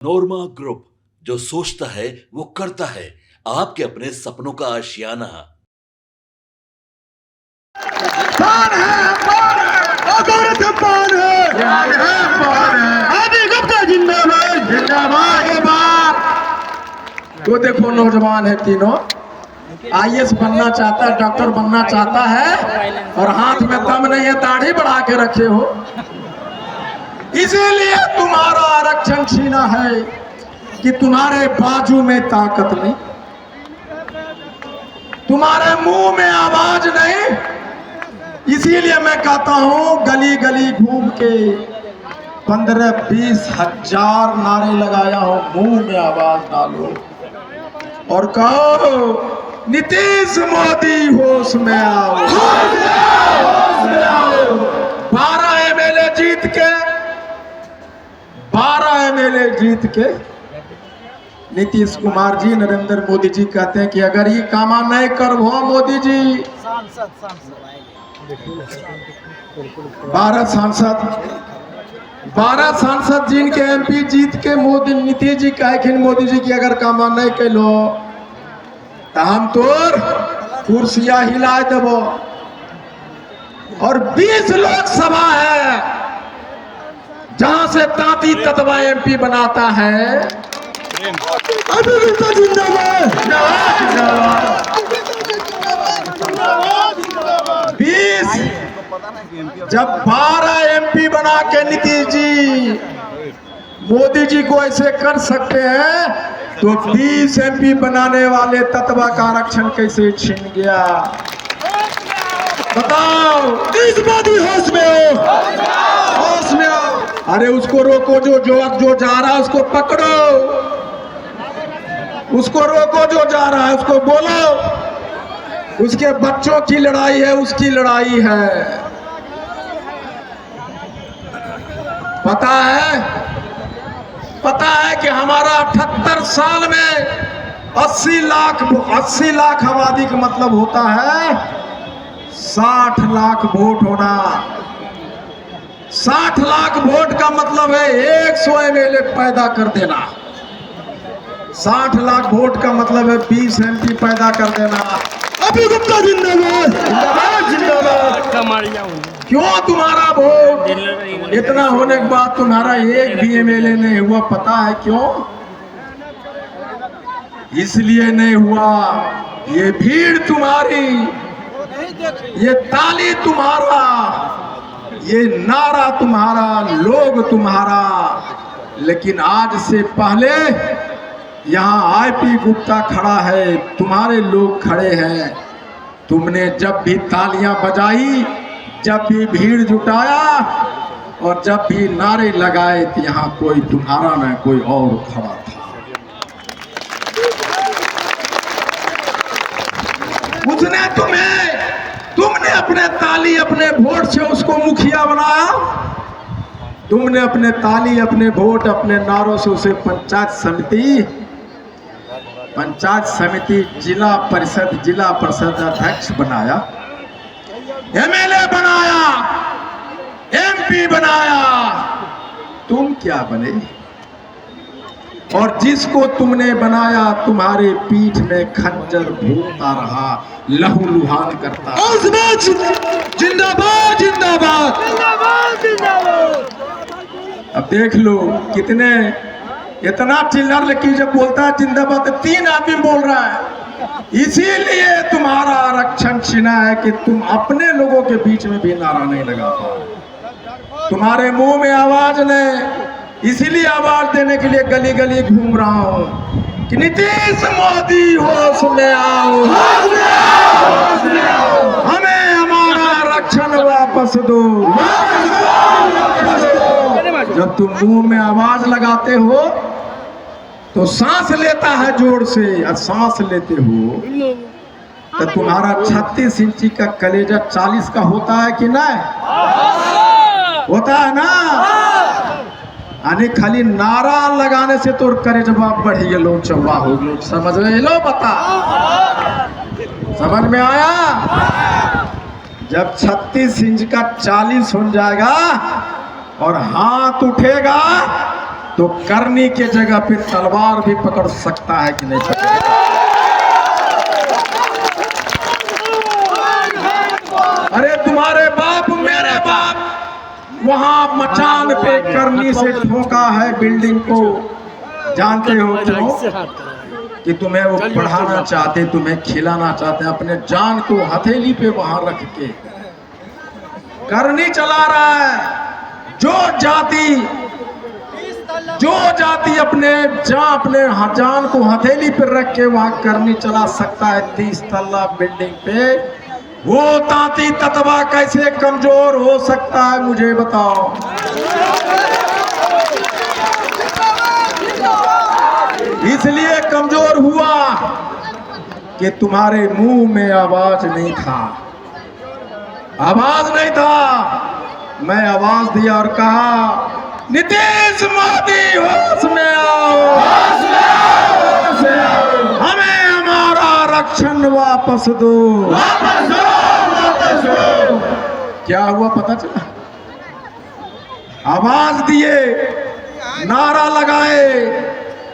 नोरमा group, जो सोचता है वो करता है। आपके अपने सपनों का आशियाना। कौन है? अभी गुप्ता जिंदाबाद जिंदाबाद। तो देखो नौजवान है तीनों, आईएएस बनना चाहता है, डॉक्टर बनना चाहता है और हाथ में दम नहीं है, दाढ़ी बढ़ा के रखे हो। इसीलिए तुम्हारा आरक्षण छीना है कि तुम्हारे बाजू में ताकत नहीं, तुम्हारे मुंह में आवाज नहीं। इसीलिए मैं कहता हूं गली गली घूम के 15-20 हजार नारे लगाया हूं, मुंह में आवाज डालो और कहो नीतीश मोदी होश में आओ। 12 एमएलए जीत के नीतीश कुमार जी, नरेंद्र मोदी जी कहते हैं कि अगर ये कामा नहीं करबो मोदी जी, 12 सांसद जिनके एमपी जीत के मोदी नीतीश जी कहे मोदी जी की अगर कामा नहीं कैलो तो हम तोर कुर्सियां हिला देबो। और 20 लोकसभा है जहां से तांती ततवा एमपी बनाता है। जिंदाबाद 20 जब 12 एमपी बना के नीतीश जी मोदी जी को ऐसे कर सकते हैं तो 20 एमपी बनाने वाले तत्वा का आरक्षण कैसे छीन गया? बताओ। इस मोदी होश में हो, होश में हो। अरे उसको रोको, जो जा रहा है उसको पकड़ो, उसको रोको, जो जा रहा है उसको बोलो उसके बच्चों की लड़ाई है, उसकी लड़ाई है। पता है कि हमारा 78 साल में 80 लाख आबादी का मतलब होता है 60 लाख वोट होना। 60 लाख वोट का मतलब है 100 एमएलए पैदा कर देना। 60 लाख वोट का मतलब है 20 एमपी पैदा कर देना। अभी गुप्ता जिंदाबाद जिंदाबाद। क्यों तुम्हारा वोट इतना होने के बाद तुम्हारा एक भी एमएलए नहीं हुआ? पता है क्यों? इसलिए नहीं हुआ, ये भीड़ तुम्हारी, ये ताली तुम्हारा, ये नारा तुम्हारा, लोग तुम्हारा। लेकिन आज से पहले यहाँ आईपी गुप्ता खड़ा है, तुम्हारे लोग खड़े हैं। तुमने जब भी तालियां बजाई, जब भी भीड़ जुटाया और जब भी नारे लगाए तो यहाँ कोई तुम्हारा न कोई और खड़ा था। उसने तुमने अपने ताली अपने वोट से उसको मुखिया बनाया। तुमने अपने ताली अपने वोट अपने नारों से उसे पंचायत समिति जिला परिषद अध्यक्ष बनाया, एमएलए बनाया, एमपी बनाया। तुम क्या बने? और जिसको तुमने बनाया तुम्हारे पीठ में खंजर भोंकता रहा, लहूलुहान करता। जिंदाबाद जिंदाबाद जिंदाबाद। अब देख लो कितने, इतना चिल्लर, लेकिन जब बोलता है जिंदाबाद तो 3 आदमी बोल रहा है। इसीलिए तुम्हारा आरक्षण छीना है कि तुम अपने लोगों के बीच में भी नारा नहीं लगा पाओ। तुम्हारे मुंह में आवाज नहीं, इसीलिए आवाज देने के लिए गली गली घूम रहा हूं कि नीतीश मोदी होश में आओ, हमें हमारा आरक्षण वापस दो। जब तुम मुंह में आवाज लगाते हो तो सांस लेता है जोर से, और सांस लेते हो तो तुम्हारा 36 इंची का कलेजा 40 का होता है कि नहीं? होता है ना? यानी खाली नारा लगाने से तो कलेजा बढ़ गया, चौवा हो गया। समझ में लो? बता, समझ में आया? जब 36 इंच का 40 हो जाएगा और हाथ उठेगा तो करनी के जगह पे तलवार भी पकड़ सकता है कि नहीं पकड़ेगा? अरे तुम्हारे बाप मेरे बाप वहां मचान पे करनी से ठोका है बिल्डिंग को, जानते हो क्यों? कि तुम्हें वो पढ़ाना चाहते, तुम्हें खिलाना चाहते, अपने जान को हथेली पे वहां रख के करनी चला रहा है। जो जाति अपने जान को हथेली पे रख के वहां करनी चला सकता है 30 तल्ला बिल्डिंग पे, वो तांती ततवा कैसे कमजोर हो सकता है मुझे बताओ। इसलिए कमजोर हुआ कि तुम्हारे मुंह में आवाज नहीं था, आवाज नहीं था। मैं आवाज दिया और कहा नीतीश मोदी होश में आओ, हमें हमारा आरक्षण वापस दो। क्या हुआ पता चला? आवाज दिए, नारा लगाए,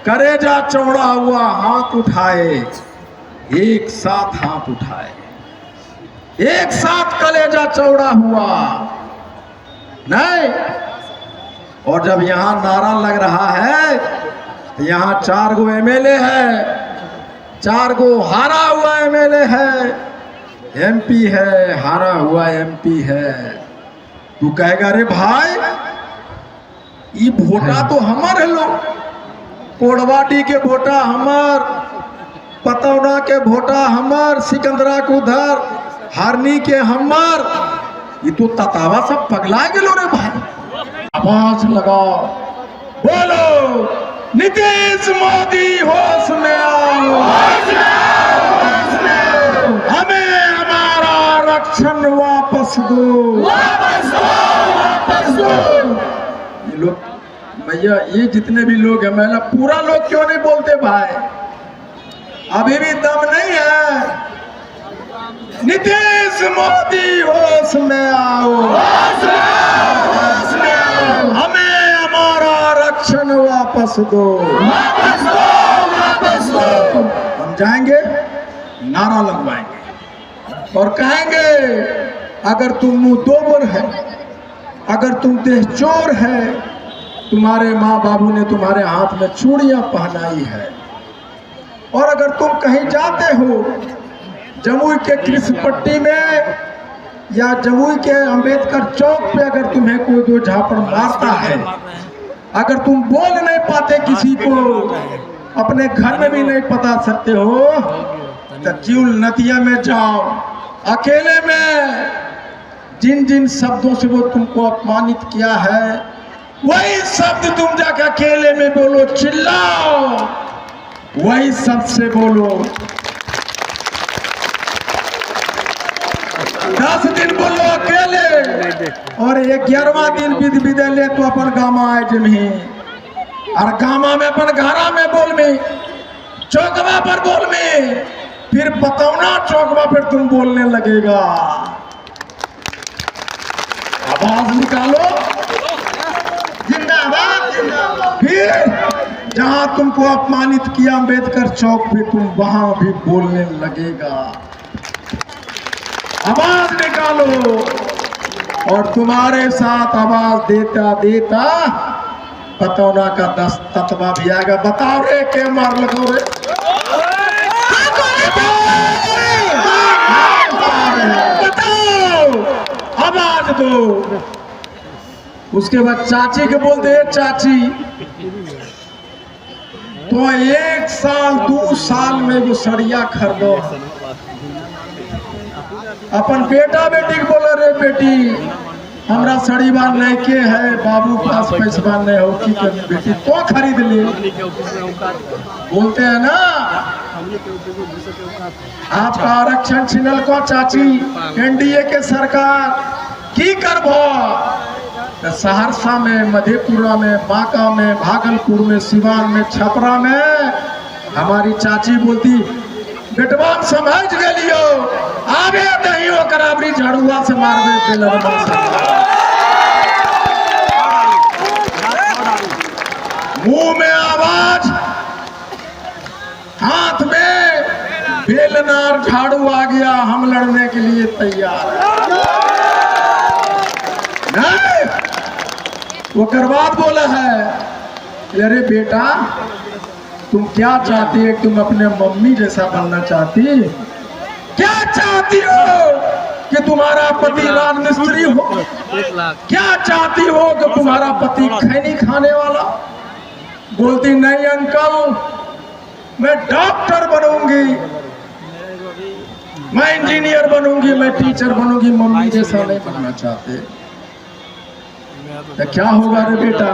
करेजा चौड़ा हुआ, हाथ उठाए, एक साथ हाथ उठाए, एक साथ कलेजा चौड़ा हुआ नहीं। और जब यहां नारा लग रहा है तो यहां 4 गो एमएलए है, 4 गो हारा हुआ एमएलए है, एमपी है, हारा हुआ एमपी है। तू कहेगा अरे भाई ये वोटा तो हमार है, लोग कोड़वाटी के वोटा हमार, पतौना के वोटा हमार, सिकंदरा को उधर हारनी के हमार, ये तो ततावा सब पगला गेलो रे भाई। आवाज लगाओ, बोलो नीतीश मोदी होश में आओ, हमें हमारा आरक्षण वापस दो। ये लोग भैया, ये जितने भी लोग हैं, मैं पूरा लोग क्यों नहीं बोलते भाई? अभी भी दम नहीं है। नीतीश मोदी होश में आओ, हमें हमारा आरक्षण वापस दो। हम जाएंगे, नारा लगवाएंगे और कहेंगे अगर तुम मुंहतोड़ है, अगर तुम देहचोर है, तुम्हारे माँ बाबू ने तुम्हारे हाथ में चूड़ियां पहनाई है, और अगर तुम कहीं जाते हो जमुई के कृष्णपट्टी में या जमुई के अंबेडकर चौक पे, अगर तुम्हें कोई दो झापड़ मारता है, अगर तुम बोल नहीं पाते किसी को, अपने घर में भी नहीं बता सकते हो, तो क्यों नदिया में जाओ अकेले में, जिन जिन शब्दों से वो तुमको अपमानित किया है वही शब्द तुम जाकर अकेले में बोलो, चिल्लाओ, वही शब्द से बोलो। 10 दिन बोलो अकेले, और 11वां दिन विदा ले तो अपन गामा आए जमी, और गामा में अपन घरा में बोल में, चौकवा पर बोल में, फिर पतौना चौकवा पर तुम बोलने लगेगा। आवाज निकालो, जिंदाबाद जिंदाबाद। फिर जहां तुमको अपमानित किया अंबेडकर चौक पे, तुम वहां भी बोलने लगेगा। आवाज निकालो, और तुम्हारे साथ आवाज देता देता पतौना का 10 तत्वा भी आएगा। बताओ रे के मार लगो रे, बताओ, आवाज दो। उसके बाद चाची के बोल दे, चाची तो 1 साल 2 साल में वो सड़िया खरीदो। अपन बेटा बेटी को बोलो रे बेटी हमरा सड़ी बार नहीं के है, बाबू पास पैसा नहीं हो की कर बेटी तो खरीद ले, बोलते हैं ना। आपका आरक्षण छिनल को चाची एनडीए के सरकार की करबो, सहरसा में, मधेपुरा में, बांका में, भागलपुर में, सिवान में, छपरा में हमारी चाची बोलती बेटवा समझ गलियो, आगे नहीं हो कराबरी झाड़ुआ से मार दे। मुंह में आवाज, हाथ में बेलना और झाड़ू आ गया, हम लड़ने के लिए तैयार नहीं। वो करवाद बोला है, अरे बेटा तुम क्या चाहती है? तुम अपने मम्मी जैसा बनना चाहती? क्या चाहती हो कि तुम्हारा पति राजमिस्त्री हो? क्या चाहती हो कि तुम्हारा पति खैनी खाने वाला? बोलती नहीं अंकल, मैं डॉक्टर बनूंगी, मैं इंजीनियर बनूंगी, मैं टीचर बनूंगी, मम्मी जैसा नहीं बनना चाहते। तो क्या होगा रे बेटा?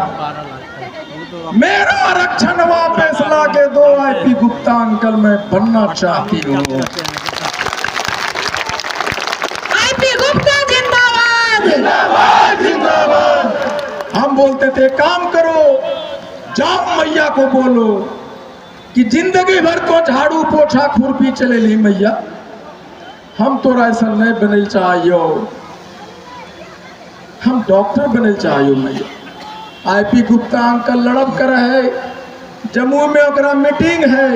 मेरा आरक्षण वापस ला के दो। आईपी गुप्ता अंकल मैं बनना चाहती हूँ। आईपी गुप्ता जिंदाबाद। जिंदाबाद जिंदाबाद। हम बोलते थे काम करो, जाओ मैया को बोलो कि जिंदगी भर तो झाड़ू पोछा खुरपी चले ली मैया, हम तो ऐसा नहीं बने चाहिए, हम डॉक्टर बने चाहिए मैया। आईपी गुप्ता अंकल लड़ब कर है, जम्मू में ओकरा मीटिंग है,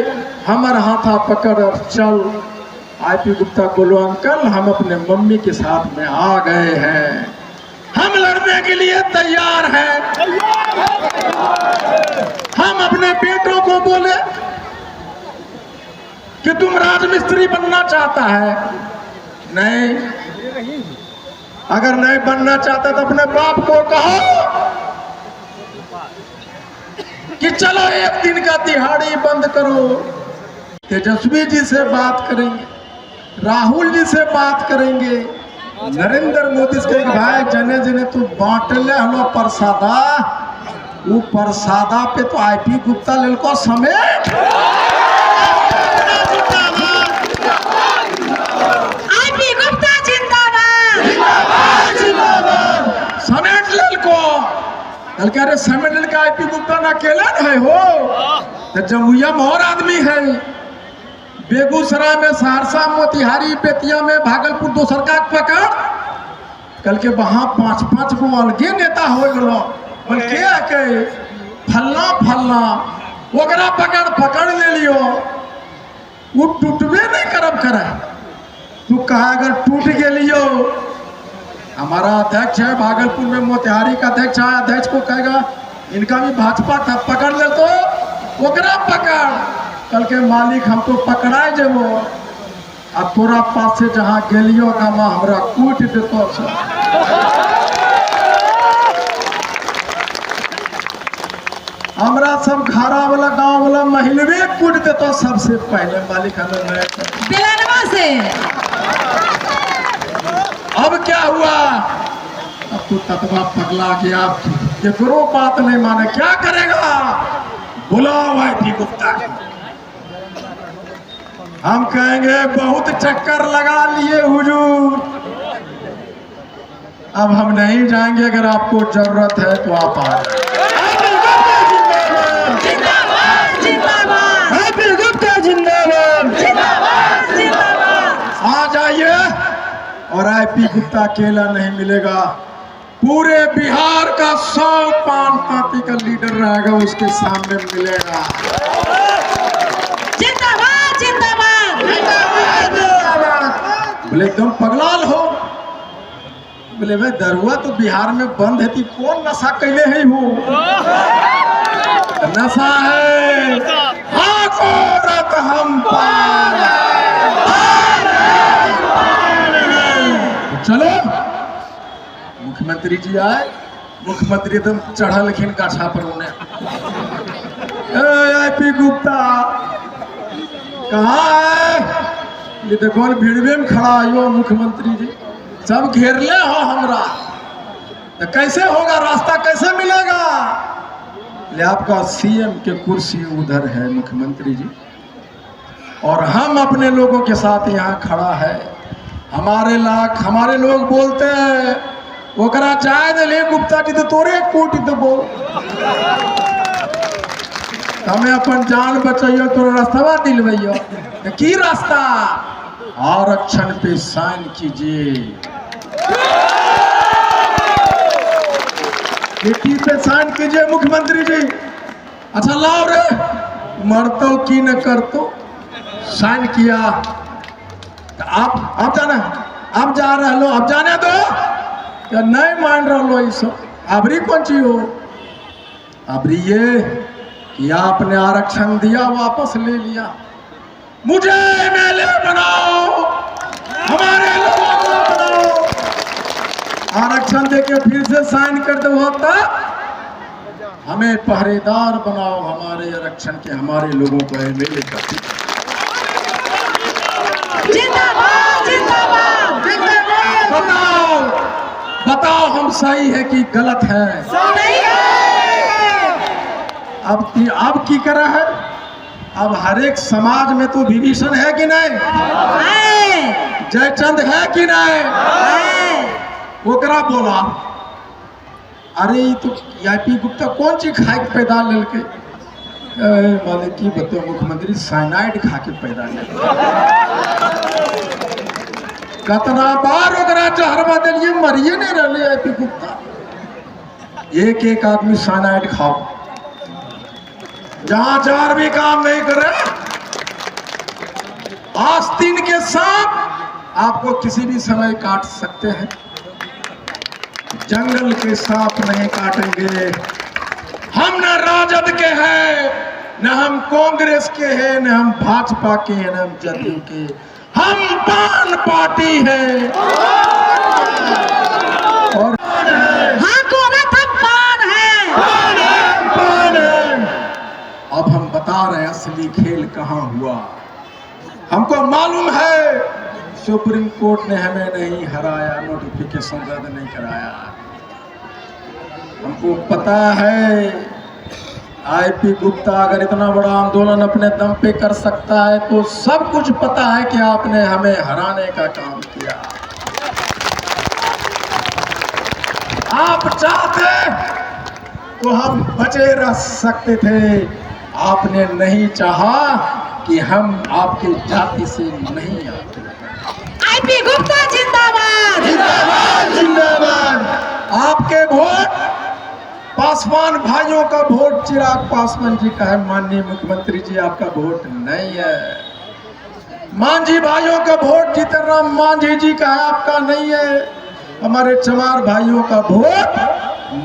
हमारा हाथा पकड़ और चल। आईपी गुप्ता बोलो अंकल हम अपने मम्मी के साथ में आ गए हैं, हम लड़ने के लिए तैयार हैं। हम अपने बेटों को बोले कि तुम राजमिस्त्री बनना चाहता है? नहीं, अगर नहीं बनना चाहता तो अपने बाप को कहो कि चलो एक दिन का दिहाड़ी बंद करो। तेजस्वी जी से बात करेंगे, राहुल जी से बात करेंगे, नरेंद्र मोदी से भाई जने जने तू बांटले हलो प्रसादा, वो प्रसादा पे तो आईपी गुप्ता ललको समेट। आईपी गुप्ता जिंदाबाद। समेट ललको हल्का रे समेट ललका। आईपी गुप्ता ना अकेला है हो, तो जमुइया में और आदमी है, बेगूसराय में, सहरसा, मोतिहारी, बेतिया में, भागलपुर दोसर का पकड़ कल के वहां 5-5 गो अलगे नेता हो गलो। बोल के फलना फलना ओकरा पकड़ ले लियो, वो टूटबे नहीं करब करे। तू कहा अगर टूट गेलियो, हमारा अध्यक्ष है भागलपुर में, मोतिहारी का अध्यक्ष है, अध्यक्ष को कहेगा इनका भी भाजपा था, पकड़ ले तो ओकरा पकड़। कल के मालिक हम तो पकड़ाए जेबो, अब तोरा पास से जहाँ गेलियो ना हमरा कूट देतो। हमरा सब घरा वाला गांव वाला महिलवे कूट देतो सबसे पहले। मालिक हमें बेलनवा से अब क्या हुआ? अब तो ततवा पगला गया, केकरो बात नहीं माने, क्या करेगा? बुलाओ आईपी गुप्ता को। हम कहेंगे बहुत चक्कर लगा लिए हुजूर, अब हम नहीं जाएंगे, अगर आपको जरूरत है तो आप आ जिंदाबाद जिंदाबाद। आईपी गुप्ता जिंदाबाद जिंदाबाद। आ जाइए। और आईपी गुप्ता अकेला नहीं मिलेगा, पूरे बिहार का 100 पान पार्टी का लीडर रहेगा, उसके सामने मिलेगा। जिंदाबाद जिंदाबाद। बोले एकदम पगलाल हो? बोले भाई दरुआ तो बिहार में बंद है, कौन नशा कैले है हो? नशा है हाकोरत हम चलो। मुख्यमंत्री जी आए, मुख्यमंत्री एकदम चढ़ा लिखिन गाछा पर उन्हें, आईपी गुप्ता कहाँ है? ये देखो भीड़वे में खड़ा आयो मुख्यमंत्री जी, सब घेर ले हो हमरा, तो कैसे होगा? रास्ता कैसे मिलेगा? ले आपका सीएम के कुर्सी उधर है मुख्यमंत्री जी, और हम अपने लोगों के साथ यहाँ खड़ा है। हमारे लोग बोलते हैं ओकरा चाहे दे ले गुप्ता जी तो तोरे कोटि देबो, हमें अपन जान बचाइयो, तोरा रास्ता दिलवैयो। की रास्ता? आरक्षण पे साइन कीजिए, बेटी पे साइन कीजिए मुख्यमंत्री जी, अच्छा लाओ रे, मरतो की न करतो, साइन किया। तो आप जाना, आप जा रहे लो, आप जाने दो क्या नहीं मान रहा लो इस अबरी कौन ची हो? अबरी ये कि आपने आरक्षण दिया वापस ले लिया। मुझे एमएलए बनाओ, हमारे लोगों को बनाओ, आरक्षण देके फिर से साइन कर दो होता, हमें पहरेदार बनाओ हमारे आरक्षण के, हमारे लोगों को एमएलए कर दो। जिंदाबाद जिंदाबाद जिंदाबाद। बताओ बताओ हम सही है कि गलत है? नहीं है। अब की करा है? अब हर एक समाज में तो विभीषण है कि नहीं? है। जयचंद है कि नहीं? है। ओकरा बोला अरे ये तो यापी गुप्ता कौन चीज खाए के पैदा लेके? मालिक की बताओ, मुख्यमंत्री साइनाइड खा के पैदा ले। कतना बार ओकरा जहरवा दिलिए, मरिए नहीं रहे यापी गुप्ता। एक एक आदमी साइनाइड खाओ, जहां चार भी काम नहीं करे। आस्तीन के सांप आपको किसी भी समय काट सकते हैं, जंगल के सांप नहीं काटेंगे। हम न राजद के हैं, न हम कांग्रेस के हैं, न हम भाजपा के हैं, न हम जदयू के। हम पान पार्टी है। और हाँ कोना था पान है। पान है। अब हम बता रहे हैं असली खेल कहाँ हुआ। हमको मालूम है सुप्रीम कोर्ट ने हमें नहीं हराया, नोटिफिकेशन रद्द नहीं कराया। हमको पता है आईपी गुप्ता अगर इतना बड़ा आंदोलन अपने दम पे कर सकता है तो सब कुछ पता है कि आपने हमें हराने का काम किया। आप चाहते तो हम बचे रह सकते थे, आपने नहीं चाहा कि हम आपके जाति से नहीं आते। आईपी गुप्ता जिंदाबाद जिंदाबाद जिंदाबाद। आपके वोट पासवान भाइयों का वोट चिराग पासवान जी का है, माननीय मुख्यमंत्री जी आपका वोट नहीं है। मांझी भाइयों का वोट जीतन राम मांझी जी का है, आपका नहीं है। हमारे चमार भाइयों का वोट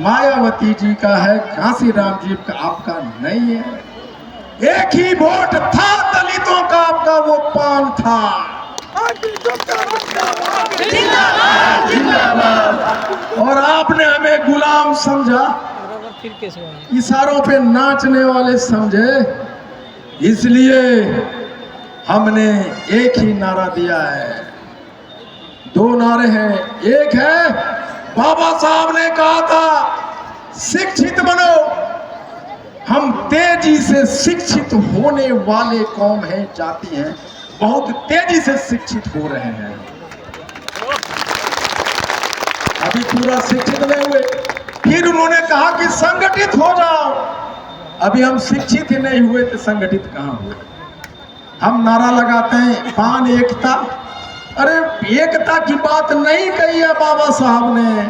मायावती जी का है, कांसी राम जी का आपका नहीं है। एक ही वोट था दलितों का, आपका वो पान था। जिंदाबाद जिंदाबाद। और आपने हमें गुलाम समझा, इशारों पे नाचने वाले समझे, इसलिए हमने एक ही नारा दिया है। दो नारे हैं, एक है बाबा साहब ने कहा था शिक्षित बनो। हम तेजी से शिक्षित होने वाले कौम है, जाति है, बहुत तेजी से शिक्षित हो रहे हैं। अभी पूरा शिक्षित नहीं हुए, फिर उन्होंने कहा कि संगठित हो जाओ। अभी हम शिक्षित ही नहीं हुए तो संगठित कहां हुए? हम नारा लगाते हैं पान एकता। अरे एकता की बात नहीं कही है बाबा साहब ने।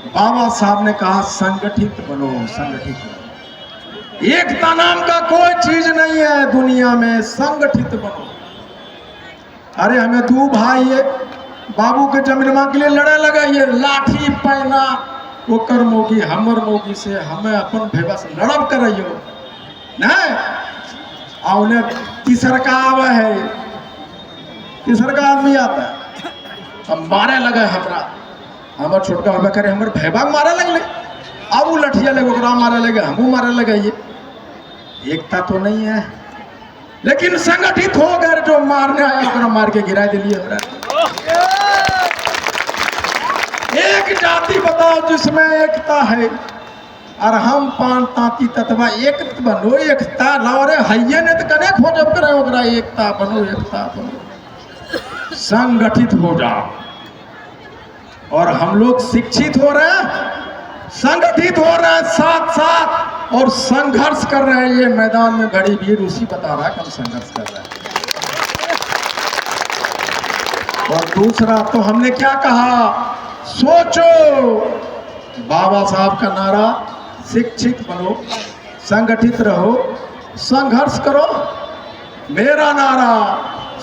बाबा साहब ने कहा संगठित बनो, संगठित बनो। एकता नाम का कोई चीज नहीं है दुनिया में, संगठित बनो। अरे हमें तू भाई है, बाबू के जमीनमा के लिए लड़े लगे, ये लाठी पहना वो कर मोगी हमर मोगी से हमें अपन भेबा से लड़ब कर रही हो नहीं। और उन्हें तीसर का आवे है, तीसर का आदमी आता है, अब मारे लगे हमरा, हमर छोटका होबे करे हमर भेबा मारे लगले, अब वो लठिया लगे ओकरा मारे लगे, हमू मारे लगे। ये एकता तो नहीं है, लेकिन संगठित हो गए। जो मारने आया ओकरा मार के गिरा दिलिए हमरा। एक जाति बताओ जिसमें एकता है, और हम पान ताती तत्वा एक बनो, एकता लाओ रे हइये ने तो कने खोजब करे ओकरा एकता बनो, एकता बनो। संगठित हो जाओ। और हम लोग शिक्षित हो रहे हैं, संगठित हो रहे हैं साथ साथ, और संघर्ष कर रहे हैं। ये मैदान में घड़ी भीड़ उसी बता रहा है कि हम संघर्ष कर रहे हैं। और दूसरा तो हमने क्या कहा, सोचो। बाबा साहब का नारा शिक्षित बनो, संगठित रहो, संघर्ष करो। मेरा नारा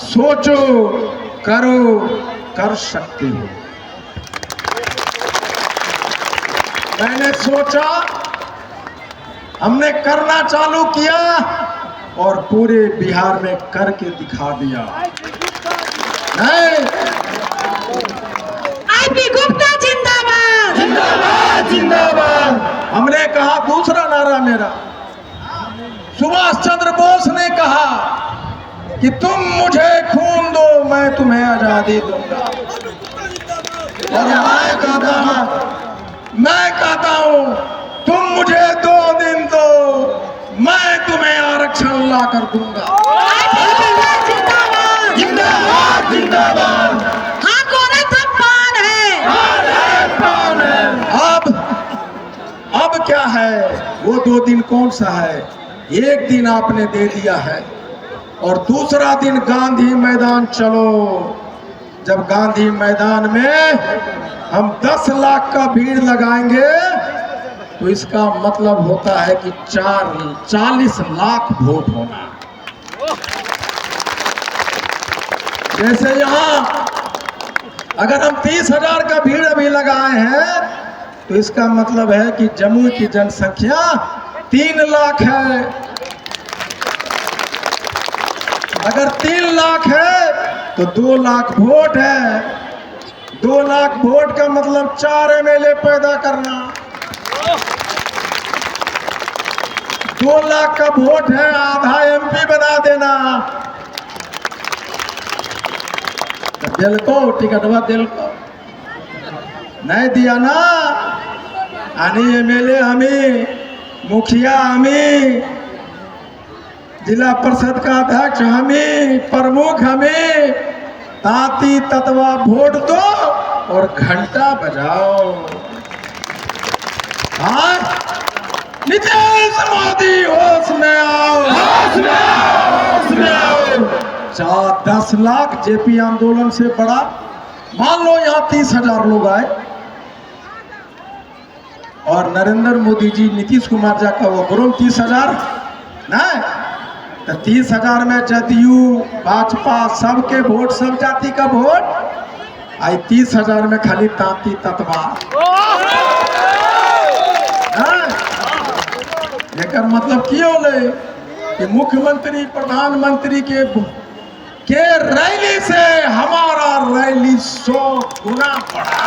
सोचो, करो, कर सकते हो। मैंने सोचा, हमने करना चालू किया और पूरे बिहार में करके दिखा दिया। नहीं, आईपी गुप्ता जिंदाबाद। जिंदाबाद जिंदाबाद। हमने कहा दूसरा नारा मेरा, सुभाष चंद्र बोस ने कहा कि तुम मुझे खून दो, मैं तुम्हें आजादी दूंगा। और मैं कहता हूं, तुम मुझे 2 दिन दो, मैं तुम्हें आरक्षण ला कर दूंगा। आईपी गुप्ता जिंदाबाद। जिंदाबाद जिंदाबाद। हाँ कौन है सब पान है। अब क्या है, वो 2 दिन कौन सा है? एक दिन आपने दे दिया है और दूसरा दिन गांधी मैदान चलो। जब गांधी मैदान में हम 10 लाख का भीड़ लगाएंगे तो इसका मतलब होता है कि 40 लाख वोट होना। जैसे यहाँ अगर हम 30,000 का भीड़ अभी लगाए हैं तो इसका मतलब है कि जम्मू की जनसंख्या 3 लाख है। अगर 3 लाख है तो 2 लाख वोट है। 2 लाख वोट का मतलब 4 एमएलए पैदा करना। 2 लाख का वोट है, आधा एमपी बना देना। दिल को टिकटवा दिल को नहीं दिया ना, आनी एमएलए हमें, मुखिया हमें, जिला परिषद का अध्यक्ष हमें, प्रमुख हमें। तांती ततवा वोट दो और घंटा बजाओ। हाँ, नीतीश मोदी होश में आओ, होश में आओ, होश में आओ। 10 लाख जेपी आंदोलन से बड़ा, मान लो यहाँ 30,000 लोग आए और नरेंद्र मोदी जी, नीतीश कुमार जी का वो ग्रुप 30,000 नहीं तो 30,000 में जदयू, भाजपा सबके वोट, सब जाति का वोट आई। 30,000 में खाली तांती ततवा। लेकर मतलब क्यों ले कि मुख्यमंत्री प्रधानमंत्री के रैली से हमारा रैली 100 गुना बढ़ा।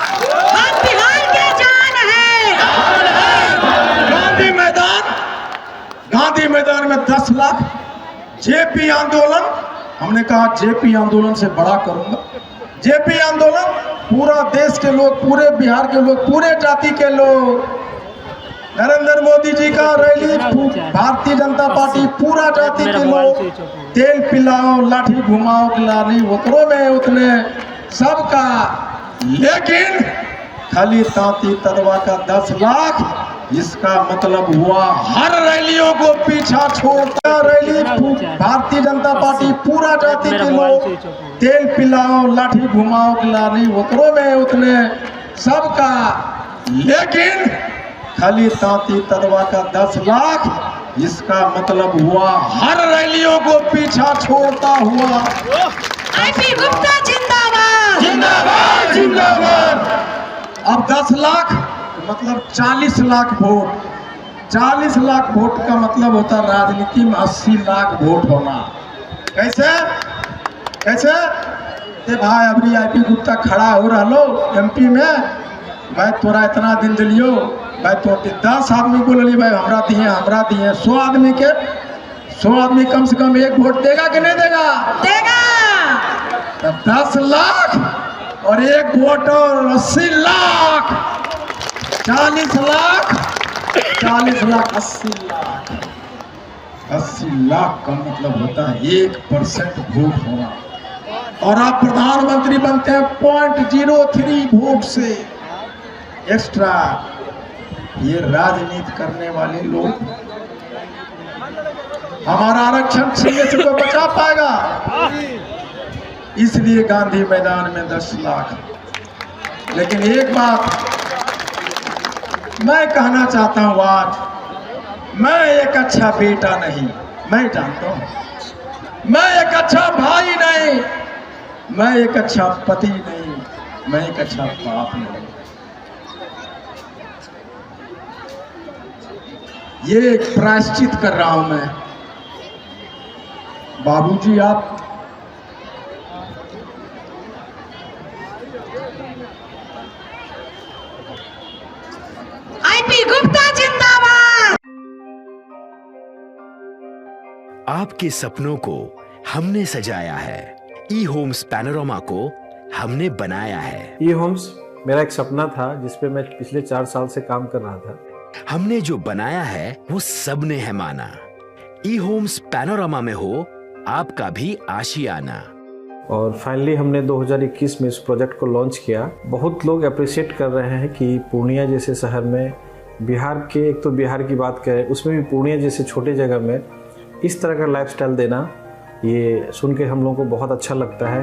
हम बिहार के जान है। गांधी मैदान में 10 लाख। जेपी आंदोलन, हमने कहा जेपी आंदोलन से बड़ा करूंगा। जेपी आंदोलन पूरा देश के लोग, पूरे बिहार के लोग, पूरे जाति के लोग। नरेंद्र मोदी जी का रैली, भारतीय जनता पार्टी, पूरा जाति के लोग। तेल पिलाओ, लाठी घुमाओ, लाली उतरो में उतने सबका। लेकिन खाली तांती तलवा का 10 लाख, इसका मतलब हुआ हर रैलियों को पीछा छोड़ता। रैली भारतीय जनता पार्टी, पूरा जाति के लोग। तेल पिलाओ, लाठी घुमाओ, लाली उतरो में उतने सबका। लेकिन खाली तांती तलवा का 10 लाख, इसका मतलब हुआ हर रैलियों को पीछा छोड़ता हुआ। आईपी गुप्ता जिंदाबाद। जिंदाबाद जिंदाबाद। अब 10 लाख मतलब 40 लाख वोट। 40 लाख वोट का मतलब होता है राजनीति में 80 लाख वोट होना। कैसे कैसे? ते भाई अबरी आईपी गुप्ता खड़ा हो रहा लो एमपी में, भाई तोरा इतना दिन दिलियो, भाई तो 10 आदमी को ले भाई हमरा दिए 100 आदमी के, 100 आदमी कम से कम 1 वोट देगा कि नहीं देगा? देगा। तो 10 लाख और 1 वोट और 80 लाख, 40 लाख, 40 लाख, 80 लाख। 80 लाख का मतलब होता है 1% वोट होना। और आप प्रधानमंत्री बनते हैं 0.03 वोट से एक्स्ट्रा। ये राजनीति करने वाले लोग, हमारा आरक्षण छीनने से कोई बचा पाएगा? इसलिए गांधी मैदान में 10 लाख। लेकिन एक बात मैं कहना चाहता हूं आज, मैं एक अच्छा बेटा नहीं, मैं जानता हूं। मैं एक अच्छा भाई नहीं, मैं एक अच्छा पति नहीं, मैं एक अच्छा बाप नहीं। ये प्रायश्चित कर रहा हूं मैं। बाबूजी आप आईपी गुप्ता जिंदाबाद। आपके सपनों को हमने सजाया है, ई होम्स पैनोरामा को हमने बनाया है। ई होम्स मेरा एक सपना था जिस पे मैं पिछले 4 साल से काम कर रहा था। हमने जो बनाया है वो सबने है माना। ई होम्स पैनोरामा में हो आपका भी आशियाना। और फाइनली हमने 2021 में इस प्रोजेक्ट को लॉन्च किया। बहुत लोग अप्रिशिएट कर रहे हैं कि पूर्णिया जैसे शहर में, बिहार के, एक तो बिहार की बात करें उसमें भी पूर्णिया जैसे छोटे जगह में इस तरह का लाइफस्टाइल देना, ये सुन के हम लोगों को बहुत अच्छा लगता है।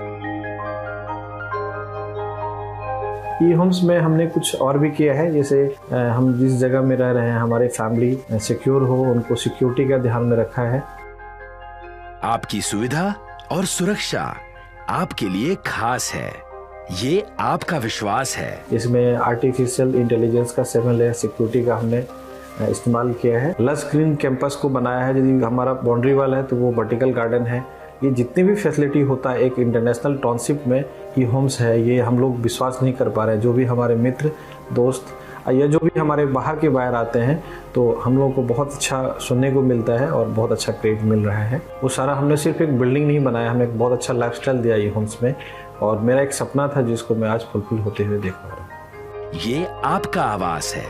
ई होम्स में हमने कुछ और भी किया है, जैसे हम जिस जगह में रह रहे हैं हमारे फैमिली सिक्योर हो, उनको सिक्योरिटी का ध्यान में रखा है। आपकी सुविधा और सुरक्षा आपके लिए खास है, ये आपका विश्वास है। इसमें आर्टिफिशियल इंटेलिजेंस का 7 लेयर सिक्योरिटी का हमने इस्तेमाल किया है। लश ग्रीन कैंपस को बनाया है। यदि हमारा बाउंड्री वाल है तो वो वर्टिकल गार्डन है। ये जितनी भी फैसिलिटी होता है एक इंटरनेशनल टाउनशिप में, ई होम्स है, ये हम लोग विश्वास नहीं कर पा रहे हैं। जो भी हमारे मित्र दोस्त या जो भी हमारे बाहर के बाहर आते हैं तो हम लोगों को बहुत अच्छा सुनने को मिलता है और बहुत अच्छा क्रेडिट मिल रहा है। वो सारा हमने सिर्फ एक बिल्डिंग नहीं बनाया, हमें एक बहुत अच्छा लाइफस्टाइल दिया ई होम्स में, और मेरा एक सपना था जिसको मैं आज फुलफिल होते हुए देख पा रहा हूँ। ये आपका आवास है।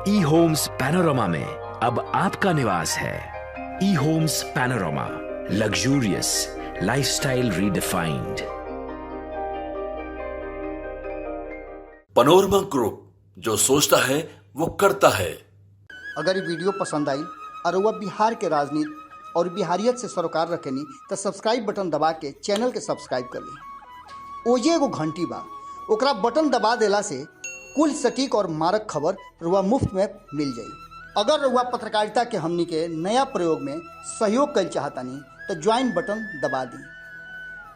ई होम्स पैनोरामा में अब आपका निवास है। E homes Panorama, luxurious lifestyle redefined. Panorama group, जो सोचता है वो करता है। अगर ये वीडियो पसंद आई और वह बिहार के राजनीति और बिहारियत से सरोकार रखेनी तो सब्सक्राइब बटन दबा के चैनल के सब्सक्राइब कर ली। ओजे एगो घंटी बा, ओकरा बटन दबा देला से कुल सटीक और मारक खबर रुआ मुफ्त में मिल जाई। अगर रुआ पत्रकारिता के हमनी के नया प्रयोग में सहयोग कर चाहतानी तो ज्वाइन बटन दबा दी।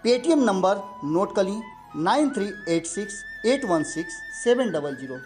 पेटीएम नंबर नोट कर ली 9386816700।